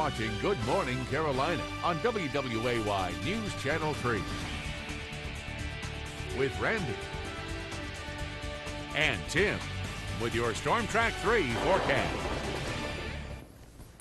watching Good Morning Carolina on WWAY News Channel 3 with Randy and Tim with your Storm Track 3 forecast.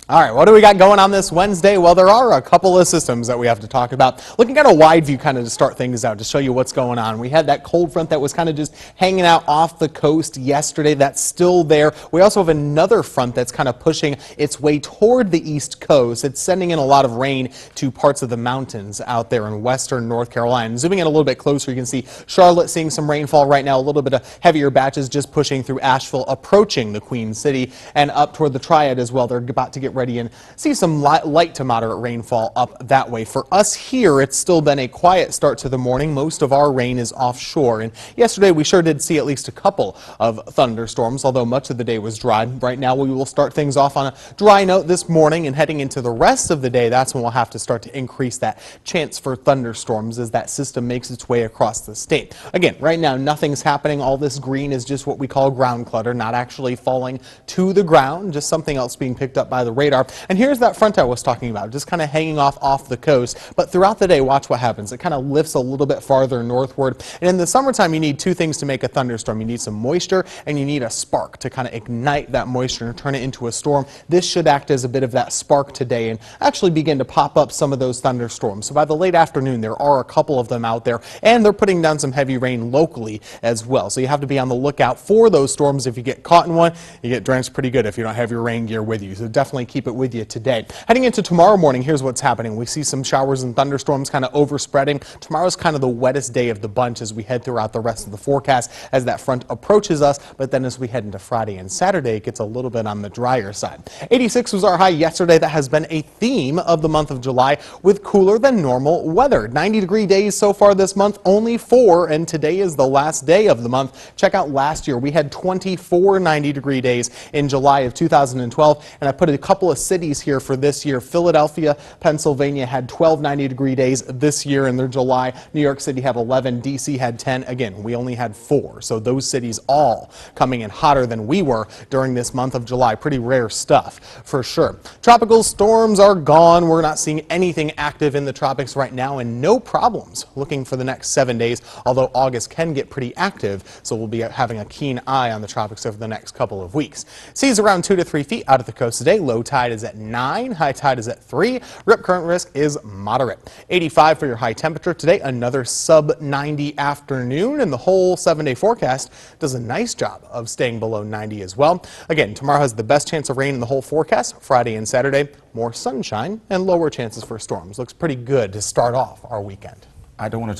All right, what do we got going on this Wednesday? Well, there are a couple of systems that we have to talk about. Looking at a wide view kind of to start things out, to show you what's going on. We had that cold front that was kind of just hanging out off the coast yesterday. That's still there. We also have another front that's kind of pushing its way toward the east coast. It's sending in a lot of rain to parts of the mountains out there in western North Carolina. Zooming in a little bit closer, you can see Charlotte seeing some rainfall right now, a little bit of heavier batches just pushing through Asheville, approaching the Queen City, and up toward the Triad as well. They're about to get ready and see some light to moderate rainfall up that way. For us here, it's still been a quiet start to the morning. Most of our rain is offshore, and yesterday we sure did see at least a couple of thunderstorms, although much of the day was dry. Right now we will start things off on a dry note this morning, and heading into the rest of the day, that's when we'll have to start to increase that chance for thunderstorms as that system makes its way across the state. Again, right now nothing's happening. All this green is just what we call ground clutter, not actually falling to the ground, just something else being picked up by the radar. And here's that front I was talking about, just kind of hanging off the coast. But throughout the day, watch what happens. It kind of lifts a little bit farther northward. And in the summertime, you need two things to make a thunderstorm. You need some moisture and you need a spark to kind of ignite that moisture and turn it into a storm. This should act as a bit of that spark today and actually begin to pop up some of those thunderstorms. So by the late afternoon, there are a couple of them out there, and they're putting down some heavy rain locally as well. So you have to be on the lookout for those storms. If you get caught in one, you get drenched pretty good if you don't have your rain gear with you. So definitely keep it with you today. Heading into tomorrow morning, here's what's happening. We see some showers and thunderstorms kind of overspreading. Tomorrow's kind of the wettest day of the bunch as we head throughout the rest of the forecast as that front approaches us. But then as we head into Friday and Saturday, it gets a little bit on the drier side. 86 was our high yesterday. That has been a theme of the month of July with cooler than normal weather. 90-degree days so far this month, only 4, and today is the last day of the month. Check out last year. We had 24 90-degree days in July of 2012, and I put a couple of cities here for this year. Philadelphia, Pennsylvania had 12 90-degree days this year in their July. New York City had 11. D.C. had 10. Again, we only had 4. So those cities all coming in hotter than we were during this month of July. Pretty rare stuff for sure. Tropical storms are gone. We're not seeing anything active in the tropics right now, and no problems looking for the next 7 days, although August can get pretty active. So we'll be having a keen eye on the tropics over the next couple of weeks. Seas around 2 to 3 feet out of the coast today. Low tide is at 9. High tide is at 3. Rip current risk is moderate. 85 for your high temperature today. Another sub 90 afternoon, and the whole 7-day forecast does a nice job of staying below 90 as well. Again, tomorrow has the best chance of rain in the whole forecast. Friday and Saturday, more sunshine and lower chances for storms. Looks pretty good to start off our weekend. I don't want to talk